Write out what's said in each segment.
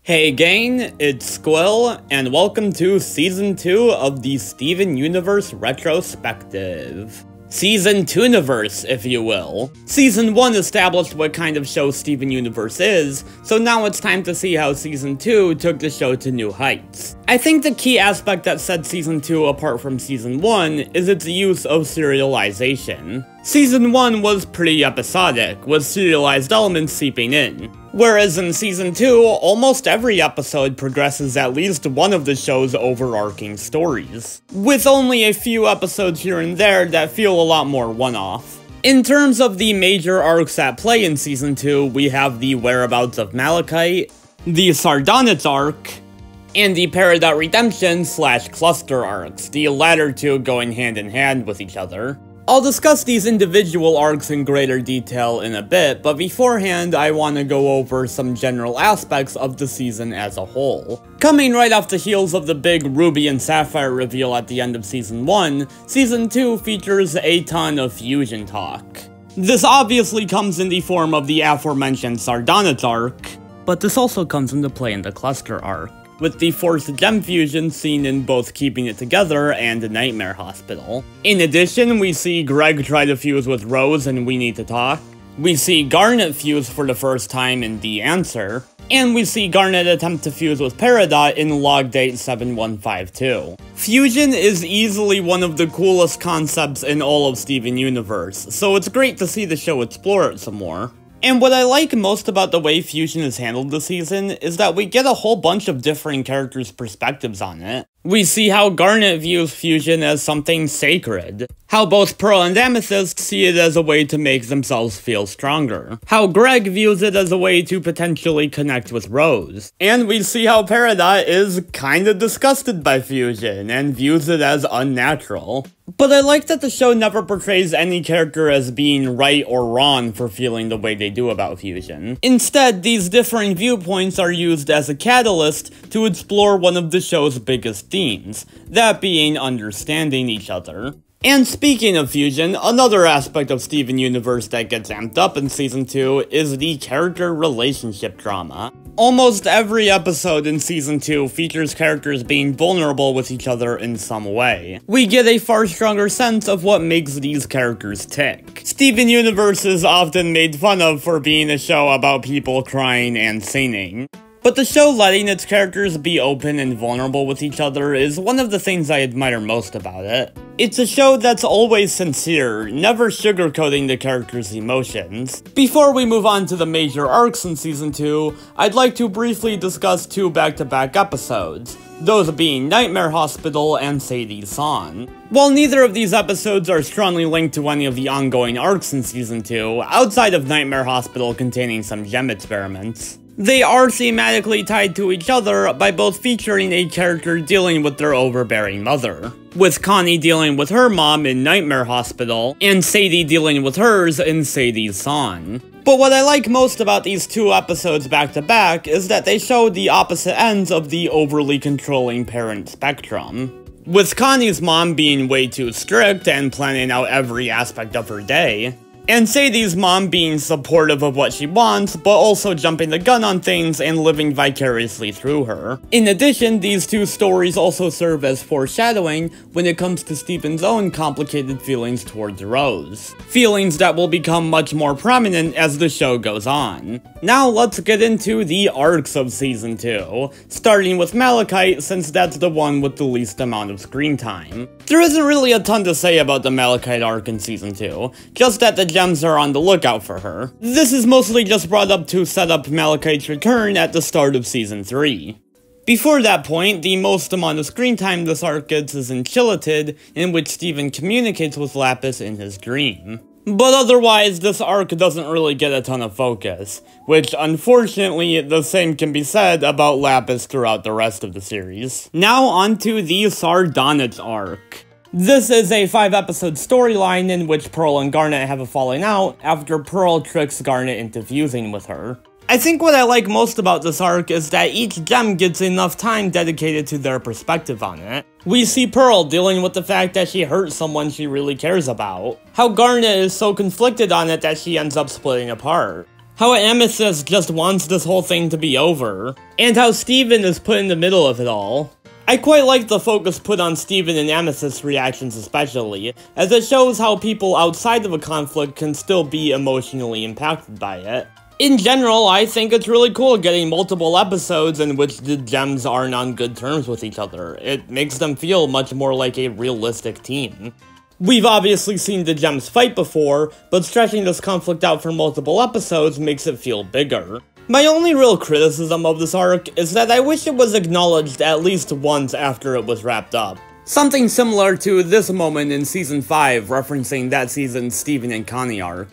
Hey gang, it's Squill, and welcome to Season 2 of the Steven Universe Retrospective. Season 2-niverse, if you will. Season 1 established what kind of show Steven Universe is, so now it's time to see how Season 2 took the show to new heights. I think the key aspect that set Season 2 apart from Season 1 is its use of serialization. Season 1 was pretty episodic, with serialized elements seeping in. Whereas in Season 2, almost every episode progresses at least one of the show's overarching stories, with only a few episodes here and there that feel a lot more one-off. In terms of the major arcs at play in Season 2, we have the Whereabouts of Malachite, the Sardonyx arc, and the Peridot Redemption/Cluster arcs, the latter two going hand in hand with each other. I'll discuss these individual arcs in greater detail in a bit, but beforehand I want to go over some general aspects of the season as a whole. Coming right off the heels of the big Ruby and Sapphire reveal at the end of Season 1, Season 2 features a ton of fusion talk. This obviously comes in the form of the aforementioned Sardonyx arc, but this also comes into play in the Cluster arc, with the forced gem fusion seen in both Keeping It Together and Nightmare Hospital. In addition, we see Greg try to fuse with Rose in We Need to Talk, we see Garnet fuse for the first time in The Answer, and we see Garnet attempt to fuse with Peridot in Log Date 7152. Fusion is easily one of the coolest concepts in all of Steven Universe, so it's great to see the show explore it some more. And what I like most about the way Fusion is handled this season is that we get a whole bunch of differing characters' perspectives on it. We see how Garnet views Fusion as something sacred, how both Pearl and Amethyst see it as a way to make themselves feel stronger, how Greg views it as a way to potentially connect with Rose, and we see how Peridot is kinda disgusted by Fusion and views it as unnatural. But I like that the show never portrays any character as being right or wrong for feeling the way they do about Fusion. Instead, these differing viewpoints are used as a catalyst to explore one of the show's biggest themes, that being understanding each other. And speaking of Fusion, another aspect of Steven Universe that gets amped up in Season 2 is the character relationship drama. Almost every episode in Season 2 features characters being vulnerable with each other in some way. We get a far stronger sense of what makes these characters tick. Steven Universe is often made fun of for being a show about people crying and singing, but the show letting its characters be open and vulnerable with each other is one of the things I admire most about it. It's a show that's always sincere, never sugarcoating the characters' emotions. Before we move on to the major arcs in Season 2, I'd like to briefly discuss two back-to-back episodes, those being Nightmare Hospital and Sadie's Song. While neither of these episodes are strongly linked to any of the ongoing arcs in Season 2, outside of Nightmare Hospital containing some gem experiments, they are thematically tied to each other by both featuring a character dealing with their overbearing mother, with Connie dealing with her mom in Nightmare Hospital, and Sadie dealing with hers in Sadie's Song. But what I like most about these two episodes back to back is that they show the opposite ends of the overly controlling parent spectrum, with Connie's mom being way too strict and planning out every aspect of her day, and Sadie's mom being supportive of what she wants, but also jumping the gun on things and living vicariously through her. In addition, these two stories also serve as foreshadowing when it comes to Steven's own complicated feelings towards Rose. Feelings that will become much more prominent as the show goes on. Now let's get into the arcs of Season 2, starting with Malachite since that's the one with the least amount of screen time. There isn't really a ton to say about the Malachite arc in Season 2, just that the gems are on the lookout for her. This is mostly just brought up to set up Malachite's return at the start of Season 3. Before that point, the most amount of screen time this arc gets is in Chillited, in which Steven communicates with Lapis in his dream. But otherwise, this arc doesn't really get a ton of focus, which unfortunately the same can be said about Lapis throughout the rest of the series. Now onto the Sardonyx arc. This is a 5-episode storyline in which Pearl and Garnet have a falling out after Pearl tricks Garnet into fusing with her. I think what I like most about this arc is that each gem gets enough time dedicated to their perspective on it. We see Pearl dealing with the fact that she hurt someone she really cares about, how Garnet is so conflicted on it that she ends up splitting apart, how Amethyst just wants this whole thing to be over, and how Steven is put in the middle of it all. I quite like the focus put on Steven and Amethyst's reactions especially, as it shows how people outside of a conflict can still be emotionally impacted by it. In general, I think it's really cool getting multiple episodes in which the gems aren't on good terms with each other. It makes them feel much more like a realistic team. We've obviously seen the gems fight before, but stretching this conflict out for multiple episodes makes it feel bigger. My only real criticism of this arc is that I wish it was acknowledged at least once after it was wrapped up. Something similar to this moment in Season 5 referencing that season's Steven and Connie arc.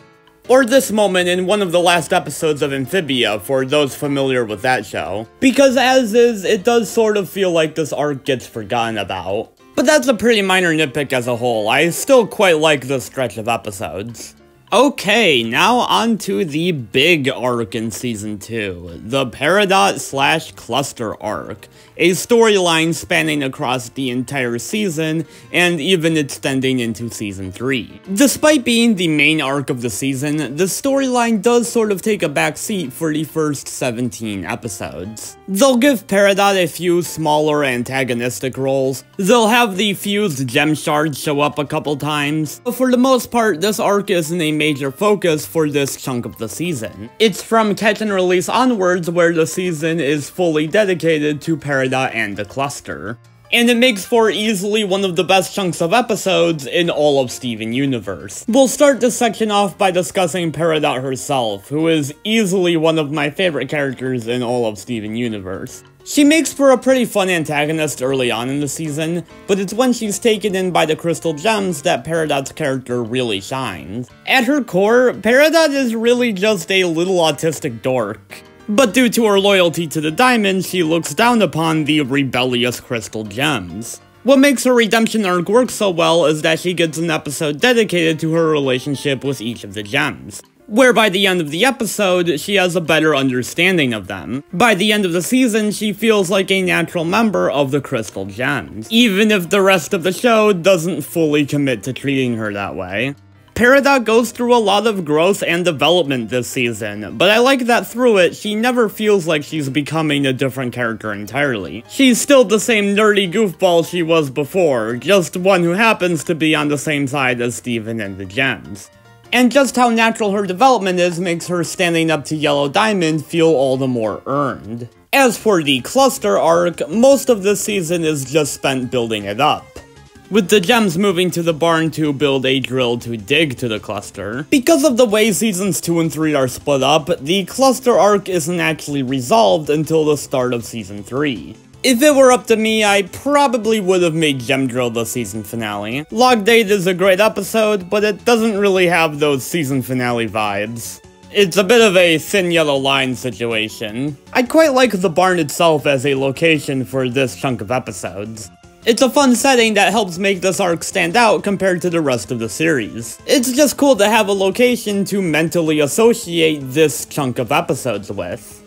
Or this moment in one of the last episodes of Amphibia for those familiar with that show. Because as is, it does sort of feel like this arc gets forgotten about. But that's a pretty minor nitpick as a whole. I still quite like this stretch of episodes. Okay, now on to the big arc in Season 2, the Peridot/Cluster arc, a storyline spanning across the entire season, and even extending into Season 3. Despite being the main arc of the season, the storyline does sort of take a back seat for the first 17 episodes. They'll give Peridot a few smaller antagonistic roles, they'll have the fused gem shards show up a couple times, but for the most part, this arc isn't a major focus for this chunk of the season. It's from Catch and Release onwards where the season is fully dedicated to Peridot and the Cluster. And it makes for easily one of the best chunks of episodes in all of Steven Universe. We'll start this section off by discussing Peridot herself, who is easily one of my favorite characters in all of Steven Universe. She makes for a pretty fun antagonist early on in the season, but it's when she's taken in by the crystal gems that Peridot's character really shines. At her core, Peridot is really just a little autistic dork. But due to her loyalty to the diamond, she looks down upon the rebellious crystal gems. What makes her redemption arc work so well is that she gets an episode dedicated to her relationship with each of the gems, where by the end of the episode, she has a better understanding of them. By the end of the season, she feels like a natural member of the Crystal Gems, even if the rest of the show doesn't fully commit to treating her that way. Peridot goes through a lot of growth and development this season, but I like that through it, she never feels like she's becoming a different character entirely. She's still the same nerdy goofball she was before, just one who happens to be on the same side as Steven and the Gems. And just how natural her development is makes her standing up to Yellow Diamond feel all the more earned. As for the Cluster arc, most of this season is just spent building it up, with the gems moving to the barn to build a drill to dig to the cluster. Because of the way seasons 2 and 3 are split up, the Cluster arc isn't actually resolved until the start of Season 3. If it were up to me, I probably would have made Gem Drill the season finale. Log Date is a great episode, but it doesn't really have those season finale vibes. It's a bit of a thin yellow line situation. I quite like the barn itself as a location for this chunk of episodes. It's a fun setting that helps make this arc stand out compared to the rest of the series. It's just cool to have a location to mentally associate this chunk of episodes with.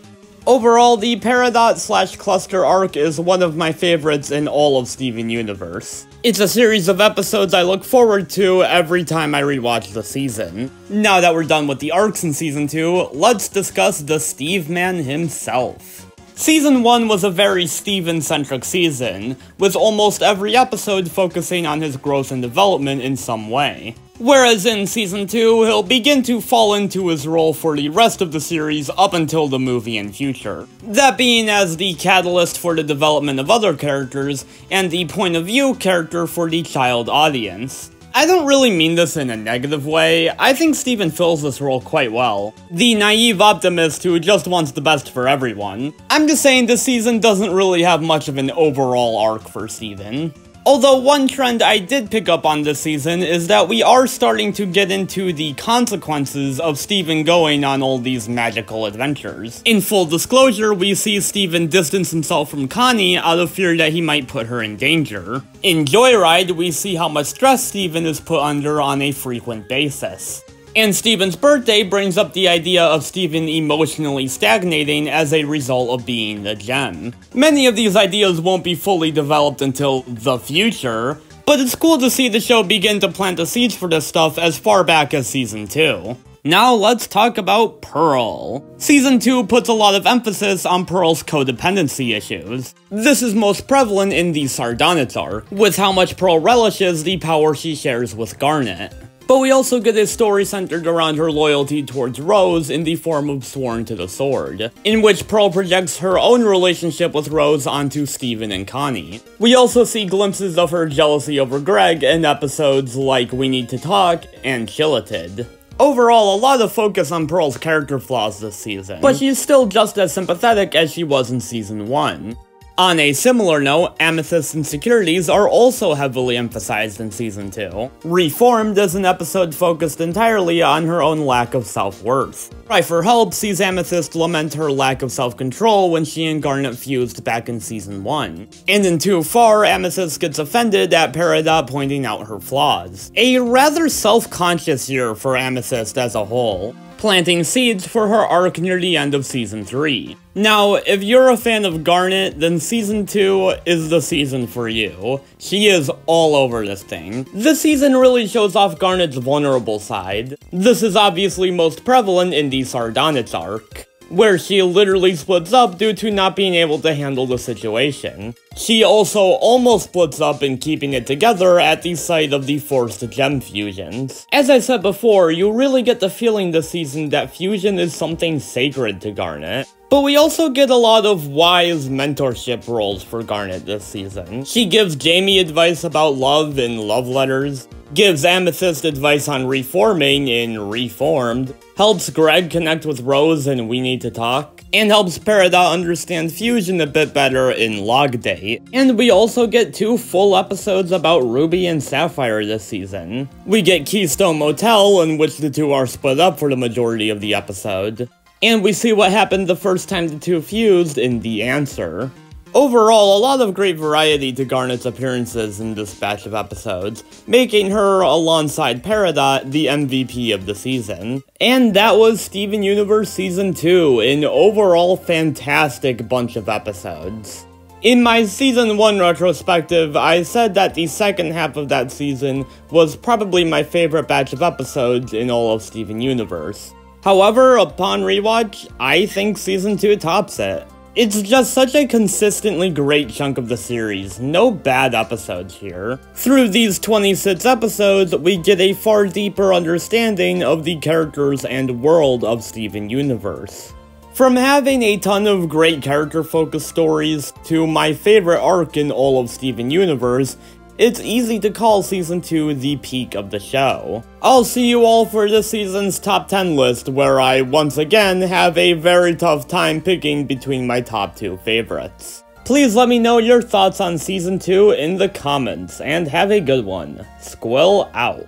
Overall, the Peridot/Cluster arc is one of my favorites in all of Steven Universe. It's a series of episodes I look forward to every time I rewatch the season. Now that we're done with the arcs in Season 2, let's discuss the Steve Man himself. Season 1 was a very Steven-centric season, with almost every episode focusing on his growth and development in some way. Whereas in Season 2, he'll begin to fall into his role for the rest of the series up until the movie and future. That being as the catalyst for the development of other characters, and the point of view character for the child audience. I don't really mean this in a negative way, I think Steven fills this role quite well. The naive optimist who just wants the best for everyone. I'm just saying this season doesn't really have much of an overall arc for Steven. Although one trend I did pick up on this season is that we are starting to get into the consequences of Steven going on all these magical adventures. In full disclosure, we see Steven distance himself from Connie out of fear that he might put her in danger. In Joyride, we see how much stress Steven is put under on a frequent basis. And Steven's birthday brings up the idea of Steven emotionally stagnating as a result of being the gem. Many of these ideas won't be fully developed until the future, but it's cool to see the show begin to plant the seeds for this stuff as far back as Season 2. Now let's talk about Pearl. Season 2 puts a lot of emphasis on Pearl's codependency issues. This is most prevalent in the Sardonyx arc, with how much Pearl relishes the power she shares with Garnet. But we also get a story centered around her loyalty towards Rose in the form of Sworn to the Sword, in which Pearl projects her own relationship with Rose onto Steven and Connie. We also see glimpses of her jealousy over Greg in episodes like We Need to Talk and Chillited. Overall, a lot of focus on Pearl's character flaws this season, but she's still just as sympathetic as she was in Season 1. On a similar note, Amethyst's insecurities are also heavily emphasized in Season 2. Reformed is an episode focused entirely on her own lack of self-worth. Cry for Help sees Amethyst lament her lack of self-control when she and Garnet fused back in Season 1. And in Too Far, Amethyst gets offended at Peridot pointing out her flaws. A rather self-conscious year for Amethyst as a whole, planting seeds for her arc near the end of Season 3. Now, if you're a fan of Garnet, then Season 2 is the season for you. She is all over this thing. This season really shows off Garnet's vulnerable side. This is obviously most prevalent in the Sardonyx arc, where she literally splits up due to not being able to handle the situation. She also almost splits up in keeping it together at the sight of the forced gem fusions. As I said before, you really get the feeling this season that fusion is something sacred to Garnet. But we also get a lot of wise mentorship roles for Garnet this season. She gives Jamie advice about love in Love Letters, gives Amethyst advice on reforming in Reformed, helps Greg connect with Rose in We Need to Talk, and helps Peridot understand fusion a bit better in Log Date. And we also get 2 full episodes about Ruby and Sapphire this season. We get Keystone Motel, in which the two are split up for the majority of the episode. And we see what happened the first time the two fused in The Answer. Overall, a lot of great variety to Garnet's appearances in this batch of episodes, making her, alongside Peridot, the MVP of the season. And that was Steven Universe Season 2, an overall fantastic bunch of episodes. In my Season 1 retrospective, I said that the second half of that season was probably my favorite batch of episodes in all of Steven Universe. However, upon rewatch, I think Season 2 tops it. It's just such a consistently great chunk of the series, no bad episodes here. Through these 26 episodes, we get a far deeper understanding of the characters and world of Steven Universe. From having a ton of great character-focused stories, to my favorite arc in all of Steven Universe, it's easy to call Season 2 the peak of the show. I'll see you all for this season's top 10 list, where I once again have a very tough time picking between my top 2 favorites. Please let me know your thoughts on Season 2 in the comments, and have a good one. Squill out.